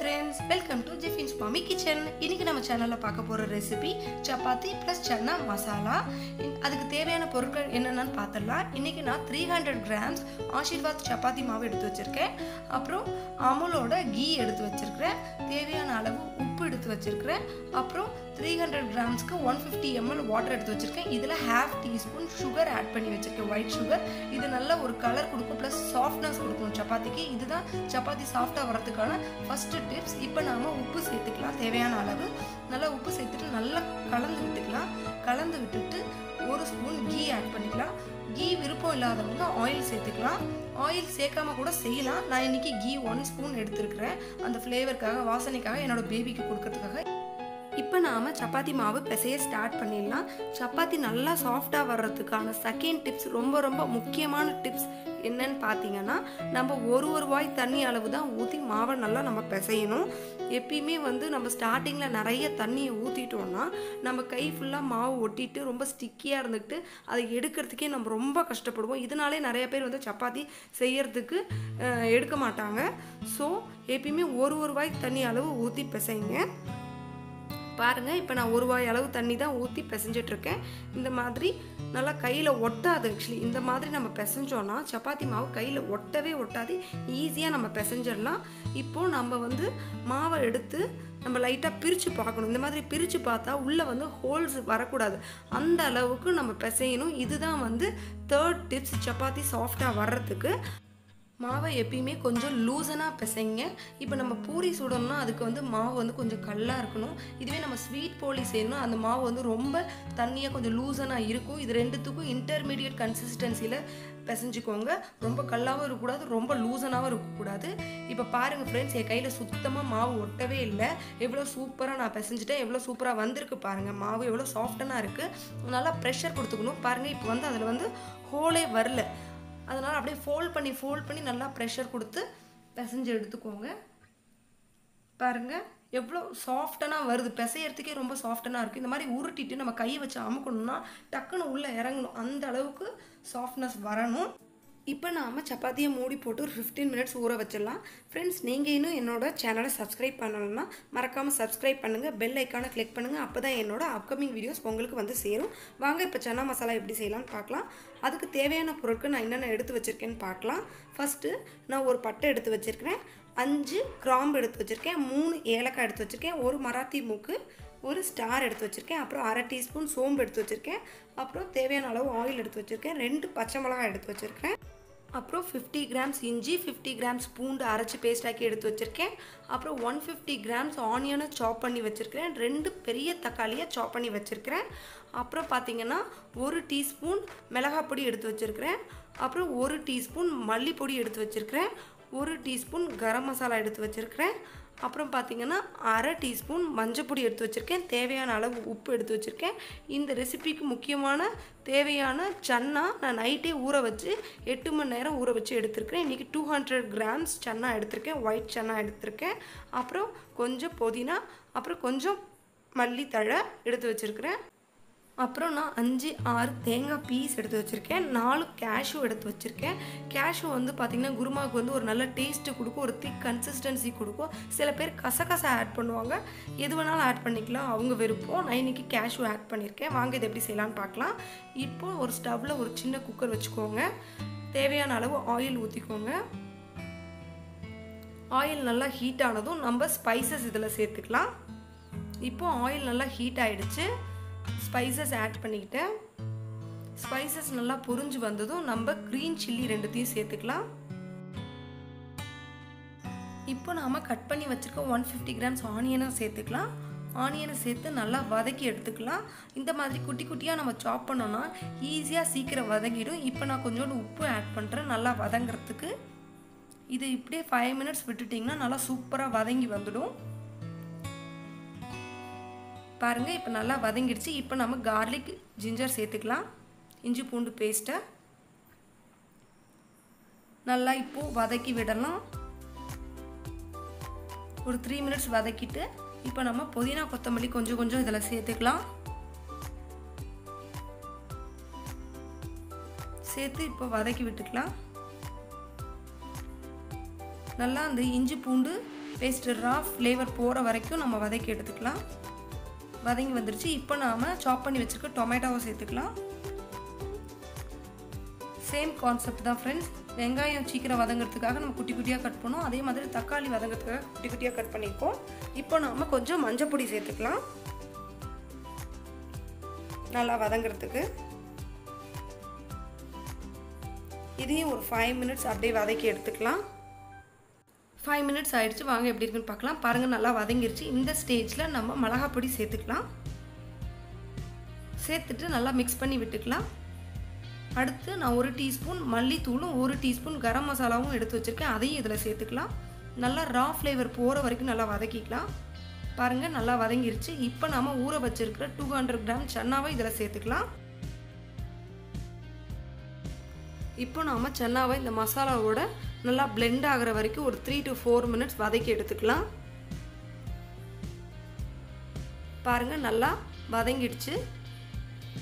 friends, welcome to Jeffin's Mommy Kitchen. இன்னைக்கு நம்ம சேனல்ல பார்க்க போற ரெசிபி சப்பாத்தி plus சன்னா மசாலா. அதுக்கு தேவையான பொருட்கள் என்னென்னன்னு பார்த்தறலாம். இன்னைக்கு நான் 300 grams ஆஷிர்வாத் சப்பாத்தி மாவு எடுத்து வச்சிருக்கேன். அப்புறம் அமுலோட கீ எடுத்து வச்சிருக்கேன். தேவையான அளவு உப்பு எடுத்து வச்சிருக்கேன். அப்புறம் 300 gramsக்கு 150 ml வாட்டர் எடுத்து வச்சிருக்கேன். இதுல 1/2 டீஸ்பூன் sugar ஆட் பண்ணி வச்சிருக்கேன், white sugar. இது நல்ல ஒரு கலர் கொடுக்கும் plus softness கொடுக்கும் சப்பாத்திக்கு. இதுதான் சப்பாத்தி சாஃப்ட்டா வரதுக்கான ஃபர்ஸ்ட் டிப்ஸ். இப்போ நாம உப்பு சேர்த்துக்கலாம் தேவையான அளவு. நல்லா உப்பு சேர்த்துட்டு நல்லா கலந்து விட்டுக்கலாம். கலந்து விட்டுட்டு ஒரு ஸ்பூன் கீ ஆட் பண்ணிக்கலாம். கீ விருப்பம் இல்லாதவங்க ஆயில் சேர்த்துக்கலாம். ஆயில் சேர்க்காம கூட செய்யலாம். நான் இன்னைக்கு கீ 1 ஸ்பூன் எடுத்துருக்கிறேன். அந்த ஃப்ளேவருக்காக, வாசனைக்காக, என்னோட பேபிக்கு கொடுக்கறதுக்காக. இப்போ நாம சப்பாத்தி மாவு பிசைய ஸ்டார்ட் பண்ணிடலாம். சப்பாத்தி நல்லா சாஃப்டாக வர்றதுக்கான செகண்ட் டிப்ஸ், ரொம்ப ரொம்ப முக்கியமான டிப்ஸ் என்னன்னு பார்த்தீங்கன்னா, நம்ம ஒரு வாய் தண்ணி அளவு தான் ஊற்றி மாவை நல்லா நம்ம பிசையணும். எப்பயுமே நம்ம ஸ்டார்டிங்கில் நிறைய தண்ணியை ஊற்றிட்டோம்னா நம்ம கை ஃபுல்லாக மாவு ஒட்டிட்டு ரொம்ப ஸ்டிக்கியாக இருந்துக்கிட்டு அதை எடுக்கிறதுக்கே நம்ம ரொம்ப கஷ்டப்படுவோம். இதனாலே நிறைய பேர் சப்பாத்தி செய்யறதுக்கு எடுக்க மாட்டாங்க. ஸோ எப்பயுமே ஒரு வாய் தண்ணி அளவு ஊற்றி பிசைங்க. பாருங்க, இப்போ நான் ஒரு வாய் அளவு தண்ணி தான் ஊற்றி பிசைஞ்சிட்டு இருக்கேன். இந்த மாதிரி நல்லா கையில் ஒட்டாது. ஆக்சுவலி இந்த மாதிரி நம்ம பிசைஞ்சோன்னா சப்பாத்தி மாவு கையில் ஒட்டவே ஒட்டாது. ஈஸியாக நம்ம பிசைஞ்சிடலாம். இப்போது நம்ம மாவை எடுத்து நம்ம லைட்டாக பிரித்து பார்க்கணும். இந்த மாதிரி பிரித்து பார்த்தா உள்ளே ஹோல்ஸ் வரக்கூடாது. அந்த அளவுக்கு நம்ம பிசையணும். இதுதான் தேர்ட் டிப்ஸ் சப்பாத்தி சாஃப்டாக வர்றதுக்கு. மாவை எப்பயுமே கொஞ்சம் லூசனாக பிசைங்க. இப்போ நம்ம பூரி சுடணும்னா அதுக்கு மாவு கொஞ்சம் கல்லாக இருக்கணும். இதுவே நம்ம ஸ்வீட் போலி செய்யணும், அந்த மாவு ரொம்ப தண்ணியாக கொஞ்சம் லூசனாக இருக்கும். இது ரெண்டுத்துக்கும் இன்டர்மீடியட் கன்சிஸ்டன்சியில் பிசைஞ்சிக்கோங்க. ரொம்ப கல்லாகவும் இருக்கக்கூடாது, ரொம்ப லூசனாகவும் இருக்கக்கூடாது. இப்போ பாருங்கள் ஃப்ரெண்ட்ஸ், என் கையில் சுத்தமாக மாவு ஒட்டவே இல்லை. எவ்வளோ சூப்பராக நான் பிசைஞ்சிட்டேன், எவ்வளோ சூப்பராக வந்திருக்கு பாருங்கள். மாவு எவ்வளோ சாஃப்டனாக இருக்குது. நல்லா ப்ரெஷர் கொடுத்துக்கணும். பாருங்கள், இப்போ அதில் ஹோலே வரல. அதனால் அப்படியே ஃபோல்ட் பண்ணி நல்லா ப்ரெஷர் கொடுத்து பிசைஞ்சு எடுத்துக்கோங்க. பாருங்கள் எவ்வளோ சாஃப்டனாக வருது. பிசையறதுக்கே ரொம்ப சாஃப்டனாக இருக்குது. இந்த மாதிரி உருட்டிட்டு நம்ம கையை வச்சு அமுக்கணும்னா டக்குன்னு உள்ளே இறங்கணும். அந்த அளவுக்கு சாஃப்ட்னஸ் வரணும். இப்போ நாம் சப்பாத்தியை மூடி போட்டு ஒரு 15 மினிட்ஸ் ஊற வச்சிடலாம். ஃப்ரெண்ட்ஸ், நீங்கள் இன்னும் என்னோட சேனலை சப்ஸ்கிரைப் பண்ணணும்னா மறக்காமல் சப்ஸ்கிரைப் பண்ணுங்கள். பெல் ஐக்கானை கிளிக் பண்ணுங்கள். அப்போ தான் என்னோட அப்கமிங் வீடியோஸ் உங்களுக்கு சேரும். வாங்க இப்போ சன்னா மசாலா எப்படி செய்யலாம்னு பார்க்கலாம். அதுக்கு தேவையான பொருட்கள் நான் என்னென்ன எடுத்து வச்சுருக்கேன்னு பார்க்கலாம். ஃபஸ்ட்டு நான் ஒரு பட்டை எடுத்து வச்சுருக்கிறேன், 5 கிராம்பு எடுத்து வச்சுருக்கேன், 3 ஏலக்காய் எடுத்து வச்சுருக்கேன், ஒரு மராத்தி மூக்கு, ஒரு ஸ்டார் எடுத்து வச்சுருக்கேன், அப்புறம் 1/2 டீஸ்பூன் சோம்பு எடுத்து வச்சுருக்கேன், அப்புறம் தேவையான அளவு ஆயில் எடுத்து வச்சுருக்கேன், 2 பச்சை மிளகாய் எடுத்து வச்சுருக்கேன், அப்புறம் 50 கிராம்ஸ் இஞ்சி, 50 கிராம்ஸ் பூண்டு அரைச்சி பேஸ்டாக்கி எடுத்து வச்சுருக்கேன், அப்புறம் 150 கிராம்ஸ் ஆனியனை சாப் பண்ணி வச்சுருக்கிறேன், 2 பெரிய தக்காளியை சாப் பண்ணி வச்சுருக்கிறேன், அப்புறம் பார்த்திங்கன்னா 1 டீஸ்பூன் மிளகாய் பொடி எடுத்து வச்சுருக்கிறேன், அப்புறம் 1 டீஸ்பூன் மல்லிப்பொடி எடுத்து வச்சுருக்கிறேன், 1 டீஸ்பூன் கரம் மசாலா எடுத்து வச்சுருக்கிறேன், அப்புறம் பார்த்திங்கன்னா 1/2 டீஸ்பூன் மஞ்சப்பொடி எடுத்து வச்சுருக்கேன், தேவையான அளவு உப்பு எடுத்து வச்சுருக்கேன். இந்த ரெசிபிக்கு முக்கியமான தேவையான சன்னா நான் நைட்டே ஊற வச்சு 8 மணி நேரம் ஊற வச்சு எடுத்துருக்கேன். இன்றைக்கி 200 கிராம்ஸ் சன்னா எடுத்திருக்கேன், ஒயிட் சன்னா எடுத்திருக்கேன், அப்புறம் கொஞ்சம் புதினா, அப்புறம் கொஞ்சம் மல்லித்தழை எடுத்து வச்சுருக்கிறேன், அப்புறம் நான் 5-6 தேங்காய் பீஸ் எடுத்து வச்சுருக்கேன், 4 கேஷ்யூ எடுத்து வச்சுருக்கேன். கேஷ்யூ பார்த்திங்கன்னா குருமாவுக்கு ஒரு நல்ல டேஸ்ட்டு கொடுக்கும், ஒரு திக் கன்சிஸ்டன்சி கொடுக்கும். சில பேர் கசகசா ஆட் பண்ணுவாங்க, எது வேணாலும் ஆட் பண்ணிக்கலாம், அவங்க விருப்பம். நான் இன்றைக்கி கேஷ்யூ ஆட் பண்ணியிருக்கேன். வாங்க இதை எப்படி செய்யலான்னு பார்க்கலாம். இப்போது ஒரு ஸ்டவ்வில் ஒரு சின்ன குக்கர் வச்சுக்கோங்க. தேவையான அளவு ஆயில் ஊற்றிக்கோங்க. ஆயில் நல்லா ஹீட் ஆனதும் நம்ம ஸ்பைசஸ் இதில் சேர்த்துக்கலாம். இப்போது ஆயில் நல்லா ஹீட் ஆகிடுச்சு. ஸ்பைசஸ் ஆட் பண்ணிக்கிட்டேன். ஸ்பைசஸ் நல்லா பொரிஞ்சு வந்ததும் நம்ம க்ரீன் சில்லி 2த்தையும் சேர்த்துக்கலாம். இப்போ நாம் கட் பண்ணி வச்சுருக்க 150 கிராம்ஸ் ஆனியனை சேர்த்துக்கலாம். ஆனியனை சேர்த்து நல்லா வதக்கி எடுத்துக்கலாம். இந்த மாதிரி குட்டி குட்டியாக நம்ம சாப் பண்ணோன்னா ஈஸியாக சீக்கிரம் வதங்கிடும். இப்போ நான் கொஞ்சோண்டு உப்பு ஆட் பண்ணுறேன் நல்லா வதங்கிறதுக்கு. இது இப்படியே 5 மினிட்ஸ் விட்டுட்டிங்கன்னா நல்லா சூப்பராக வதங்கி வந்துடும். பாருங்கள், இப்போ நல்லா வதங்கிடுச்சு. இப்போ நம்ம கார்லிக் ஜிஞ்சர் சேர்த்துக்கலாம், இஞ்சி பூண்டு பேஸ்ட்டை நல்லா இப்போது வதக்கி விடலாம். ஒரு 3 மினிட்ஸ் வதக்கிட்டு இப்போ நம்ம புதினா கொத்தமல்லி கொஞ்சம் இதில் சேர்த்துக்கலாம். சேர்த்து இப்போ வதக்கி விட்டுக்கலாம். நல்லா அந்த இஞ்சி பூண்டு பேஸ்ட் ரா ஃப்ளேவர் போகிற வரைக்கும் நம்ம வதக்கி எடுத்துக்கலாம். வதங்கி வந்துருச்சு. இப்போ நாம் சாப் பண்ணி வச்சுருக்க டொமேட்டோவை சேர்த்துக்கலாம். சேம் கான்செப்ட் தான் ஃப்ரெண்ட்ஸ். வெங்காயம் சீக்கிரம் வதங்கிறதுக்காக நம்ம குட்டி குட்டியாக கட் பண்ணோம். அதே மாதிரி தக்காளி வதங்கிறதுக்காக குட்டி குட்டியாக கட் பண்ணியிருக்கோம். இப்போ நாம் கொஞ்சம் மஞ்சள் பொடி சேர்த்துக்கலாம் நல்லா வதங்கிறதுக்கு. இதையும் ஒரு 5 மினிட்ஸ் அப்படியே வதக்கி எடுத்துக்கலாம். 5 மினிட்ஸ் ஆகிடுச்சு. வாங்க எப்படி இருக்குன்னு பார்க்கலாம். பாருங்கள் நல்லா வதங்கிருச்சு. இந்த ஸ்டேஜில் நம்ம மிளகாய் பொடி சேர்த்துக்கலாம். சேர்த்துட்டு நல்லா மிக்ஸ் பண்ணி விட்டுக்கலாம். அடுத்து நான் 1 டீஸ்பூன் மல்லித்தூளும் 1 டீஸ்பூன் கரம் மசாலாவும் எடுத்து வச்சுருக்கேன். அதையும் இதில் சேர்த்துக்கலாம். நல்லா ரா ஃப்ளேவர் போகிற வரைக்கும் நல்லா வதக்கிக்கலாம். பாருங்கள் நல்லா வதங்கிருச்சு. இப்போ நம்ம ஊற வச்சுருக்கிற 200 கிராம் சன்னாவை இதில் சேர்த்துக்கலாம். இப்போ நாம் சன்னாவை இந்த மசாலாவோட நல்லா பிளெண்ட் ஆகிற வரைக்கும் ஒரு 3 to 4 மினிட்ஸ் வதக்கி எடுத்துக்கலாம். பாருங்கள் நல்லா வதங்கிடுச்சு.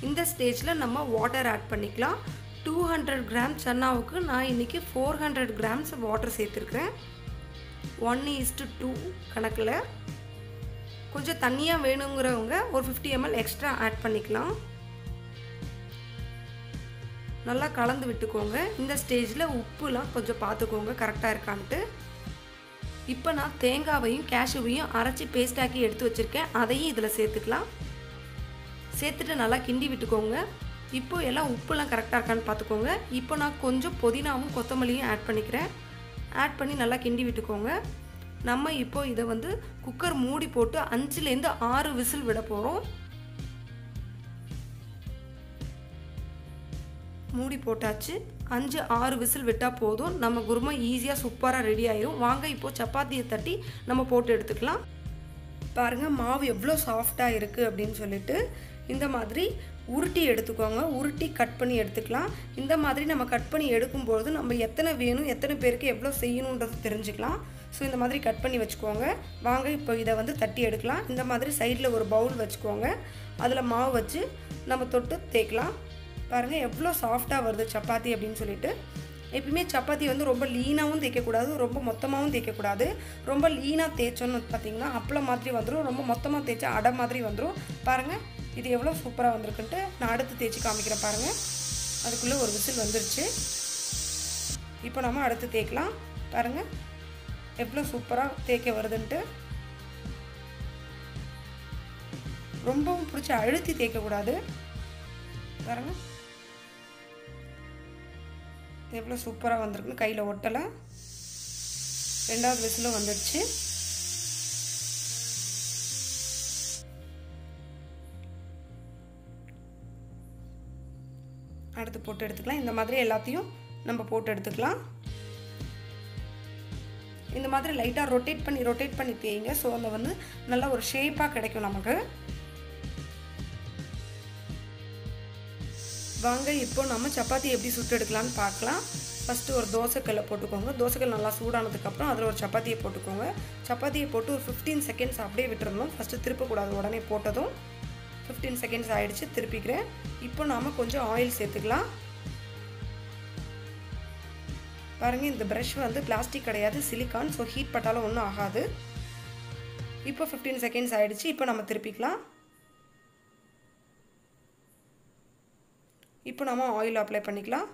இந்த ஸ்டேஜில் நம்ம வாட்டர் ஆட் பண்ணிக்கலாம். 200 கிராம் சன்னாவுக்கு நான் இன்றைக்கி 400 கிராம்ஸ் வாட்டர் சேர்த்துருக்குறேன். 1:2 கணக்கில். கொஞ்சம் தண்ணியாக வேணுங்கிறவங்க ஒரு 50 ml எக்ஸ்ட்ரா ஆட் பண்ணிக்கலாம். நல்லா கலந்து விட்டுக்கோங்க. இந்த ஸ்டேஜில் உப்புலாம் கொஞ்சம் பார்த்துக்கோங்க கரெக்டாக இருக்கான்ட்டு. இப்போ நான் தேங்காவையும் கேஷ்யூவையும் அரைச்சி பேஸ்டாக்கி எடுத்து வச்சுருக்கேன். அதையும் இதில் சேர்த்துக்கலாம். சேர்த்துட்டு நல்லா கிண்டி விட்டுக்கோங்க. இப்போ எல்லாம் உப்புலாம் கரெக்டாக இருக்கான்னு பார்த்துக்கோங்க. இப்போ நான் கொஞ்சம் புதினாவும் கொத்தமல்லியும் ஆட் பண்ணிக்கிறேன். ஆட் பண்ணி நல்லா கிண்டி விட்டுக்கோங்க. நம்ம இப்போ இதை வந்து குக்கர் மூடி போட்டு 5லேருந்து 6 விசில் விட போகிறோம். மூடி போட்டாச்சு. 5-6 விசில் விட்டால் போதும். நம்ம குருமா ஈஸியாக சூப்பராக ரெடி ஆயிரும். வாங்க இப்போது சப்பாத்தியை தட்டி நம்ம போட்டு எடுத்துக்கலாம். பாருங்கள் மாவு எவ்வளோ சாஃப்டாக இருக்குது அப்படின்னு சொல்லிட்டு இந்த மாதிரி உருட்டி எடுத்துக்கோங்க. உருட்டி கட் பண்ணி எடுத்துக்கலாம். இந்த மாதிரி நம்ம கட் பண்ணி எடுக்கும்போது நம்ம எத்தனை வேணும் எத்தனை பேருக்கு எவ்வளோ செய்யணுன்றது தெரிஞ்சுக்கலாம். ஸோ இந்த மாதிரி கட் பண்ணி வச்சுக்கோங்க. வாங்க இப்போ இதை வந்து தட்டி எடுக்கலாம். இந்த மாதிரி சைடில் ஒரு பவுல் வச்சுக்கோங்க. அதில் மாவு வச்சு நம்ம தொட்டு தேய்க்கலாம். பாருங்கள் எவ்வளோ சாஃப்டாக வருது சப்பாத்தி அப்படின்னு சொல்லிட்டு. எப்பயுமே சப்பாத்தி வந்து ரொம்ப லீனாகவும் தேய்க்கக்கூடாது, ரொம்ப மொத்தமாகவும் தேய்க்கக்கூடாது. ரொம்ப லீனாக தேய்ச்சோன்னு பார்த்திங்கன்னா அப்பளம் மாதிரி வந்துடும். ரொம்ப மொத்தமாக தேய்ச்சா அடை மாதிரி வந்துடும். பாருங்கள் இது எவ்வளோ சூப்பராக வந்திருக்குன்ட்டு நான் அடுத்து தேய்ச்சி காமிக்கிறேன். பாருங்கள் அதுக்குள்ளே ஒரு விசில் வந்துருச்சு. இப்போ நம்ம அடுத்து தேய்க்கலாம். பாருங்கள் எவ்வளோ சூப்பராக தேய்க்க வருதுன்ட்டு. ரொம்பவும் பிடிச்சி அழுத்தி தேய்க்கக்கூடாது. பாருங்கள் எவ்வளோ சூப்பராக வந்திருக்குன்னு. கையில் ஒட்டலை. 2வது விசிலும் வந்துடுச்சு. அடுத்து போட்டு எடுத்துக்கலாம். இந்த மாதிரி எல்லாத்தையும் நம்ம போட்டு எடுத்துக்கலாம். இந்த மாதிரி லைட்டாக ரொட்டேட் பண்ணி தேய்ங்க. ஸோ அந்த வந்து நல்லா ஒரு ஷேப்பாக கிடைக்கும் நமக்கு. வாங்க இப்போ நம்ம சப்பாத்தி எப்படி சுட்டு எடுக்கலான்னு பார்க்கலாம். ஃபஸ்ட்டு ஒரு தோசைக்கல்லை போட்டுக்கோங்க. தோசைக்கல் நல்லா சூடானதுக்கப்புறம் அதில் ஒரு சப்பாத்தியை போட்டுக்கோங்க. சப்பாத்தியை போட்டு ஒரு 15 செகண்ட்ஸ் அப்படியே விட்டுறணும். ஃபஸ்ட்டு திருப்பக்கூடாது. உடனே போட்டதும் 15 செகண்ட்ஸ் ஆகிடுச்சு. திருப்பிக்கிறேன். இப்போ நாம் கொஞ்சம் ஆயில் சேர்த்துக்கலாம். பாருங்கள் இந்த ப்ரஷ் வந்து பிளாஸ்டிக் கிடையாது, சிலிக்கான். ஸோ ஹீட் பட்டாலும் ஒன்றும் ஆகாது. இப்போ 15 செகண்ட்ஸ் ஆகிடுச்சு. இப்போ நம்ம திருப்பிக்கலாம். இப்போ நம்ம ஆயில் அப்ளை பண்ணிக்கலாம்.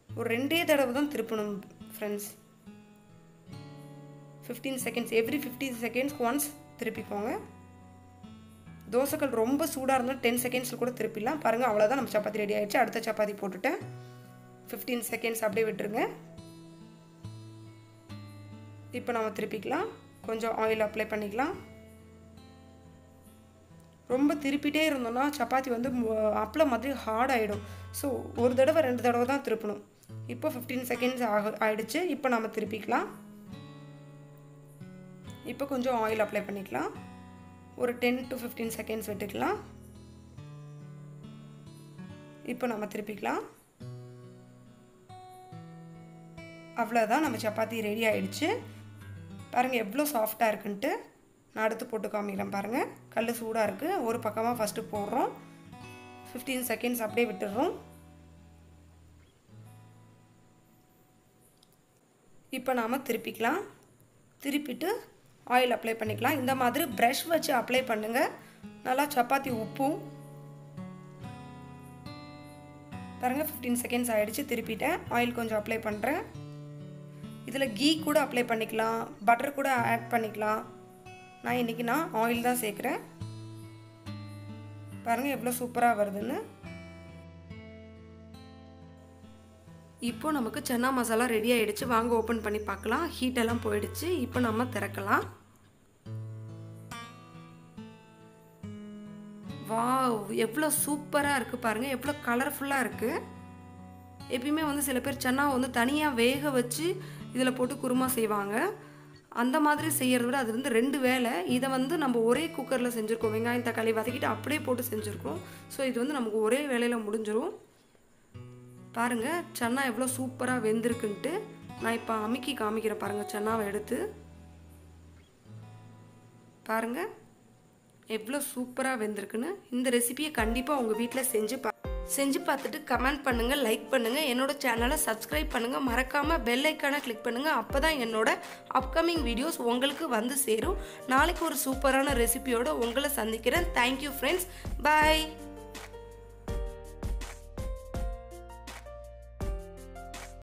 ஒரு 2 தடவை தான் திருப்பணும் friends. 15 seconds, every 15 seconds once திருப்பிக்கோங்க. தோசைக்கல் ரொம்ப சூடாக இருந்தால் 10 செகண்ட்ஸில் கூட திருப்பிடலாம். பாருங்கள் அவ்வளோதான், நம்ம சப்பாத்தி ரெடி ஆகிடுச்சு. அடுத்த சப்பாத்தி போட்டுட்டேன். 15 செகண்ட்ஸ் அப்படியே விட்டுருங்க. இப்போ நம்ம திருப்பிக்கலாம். கொஞ்சம் ஆயில் அப்ளை பண்ணிக்கலாம். ரொம்ப திருப்பிட்டே இருந்தோம்னா சப்பாத்தி வந்து அப்பளம் மாதிரி ஹார்ட் ஆகிடும். ஸோ ஒரு தடவை 2 தடவை தான் திருப்பணும். இப்போ 15 செகண்ட்ஸ் ஆகிடுச்சு. இப்போ நம்ம திருப்பிக்கலாம். இப்போ கொஞ்சம் ஆயில் அப்ளை பண்ணிக்கலாம். ஒரு 10 to 15 செகண்ட்ஸ் விட்டுக்கலாம். இப்போ நம்ம திருப்பிக்கலாம். அவ்வளோதான், நம்ம சப்பாத்தி ரெடி ஆகிடுச்சு. பாருங்கள் எவ்வளோ சாஃப்டாக இருக்குன்ட்டு. நான் அடுத்து போட்டு காமிக்கிறேன். பாருங்கள் கல் சூடாக இருக்குது. ஒரு பக்கமாக ஃபஸ்ட்டு போடுறோம். 15 செகண்ட்ஸ் அப்படியே விட்டுடுறோம். இப்போ நாம் திருப்பிக்கலாம். திருப்பிட்டு ஆயில் அப்ளை பண்ணிக்கலாம். இந்த மாதிரி ப்ரஷ் வச்சு அப்ளை பண்ணுங்கள். நல்லா சப்பாத்தி உப்பும் பாருங்கள் 15 செகண்ட்ஸ் ஆகிடுச்சு. திருப்பிட்டேன். ஆயில் கொஞ்சம் அப்ளை பண்ணுறேன். இதில் கீ கூட அப்ளை பண்ணிக்கலாம், பட்டர் கூட ஆட் பண்ணிக்கலாம். இன்றைக்கி ஆயில் தான் சேர்க்குறேன். பாருங்கள் எவ்வளோ சூப்பராக வருதுன்னு. இப்போ நமக்கு சன்னா மசாலா ரெடி ஆகிடுச்சு. வாங்க ஓப்பன் பண்ணி பார்க்கலாம். ஹீட்டெல்லாம் போயிடுச்சு. இப்போ நம்ம திறக்கலாம். வாவ், எவ்வளோ சூப்பராக இருக்குது பாருங்கள், எவ்வளோ கலர்ஃபுல்லாக இருக்குது. எப்பயுமே சில பேர் சன்னா தனியாக வேக வச்சு இதில் போட்டு குருமா செய்வாங்க. அந்த மாதிரி செய்கிறத விட அது 2 வேலை. இதை நம்ம ஒரே குக்கரில் செஞ்சுருக்கோம். வெங்காயம் தக்காளி வதக்கிட்டு அப்படியே போட்டு செஞ்சுருக்கோம். ஸோ இது நமக்கு ஒரே வேலையில் முடிஞ்சிடும். பாருங்கள் சன்னா எவ்வளோ சூப்பராக வெந்திருக்குன்ட்டு. நான் இப்போ அமுக்கி காமிக்கிறேன் பாருங்கள். சன்னாவை எடுத்து பாருங்கள் எவ்வளோ சூப்பராக வெந்திருக்குன்னு. இந்த ரெசிபியை கண்டிப்பாக உங்கள் வீட்டில் செஞ்சு பார்த்துட்டு கமெண்ட் பண்ணுங்கள், லைக் பண்ணுங்கள், என்னோட சேனலை சப்ஸ்கிரைப் பண்ணுங்கள், மறக்காமல் பெல் ஐக்கானை கிளிக் பண்ணுங்கள். அப்போ தான் என்னோட அப்கமிங் வீடியோஸ் உங்களுக்கு சேரும். நாளைக்கு ஒரு சூப்பரான ரெசிபியோடு உங்களை சந்திக்கிறேன். தேங்க்யூ ஃப்ரெண்ட்ஸ், பாய்.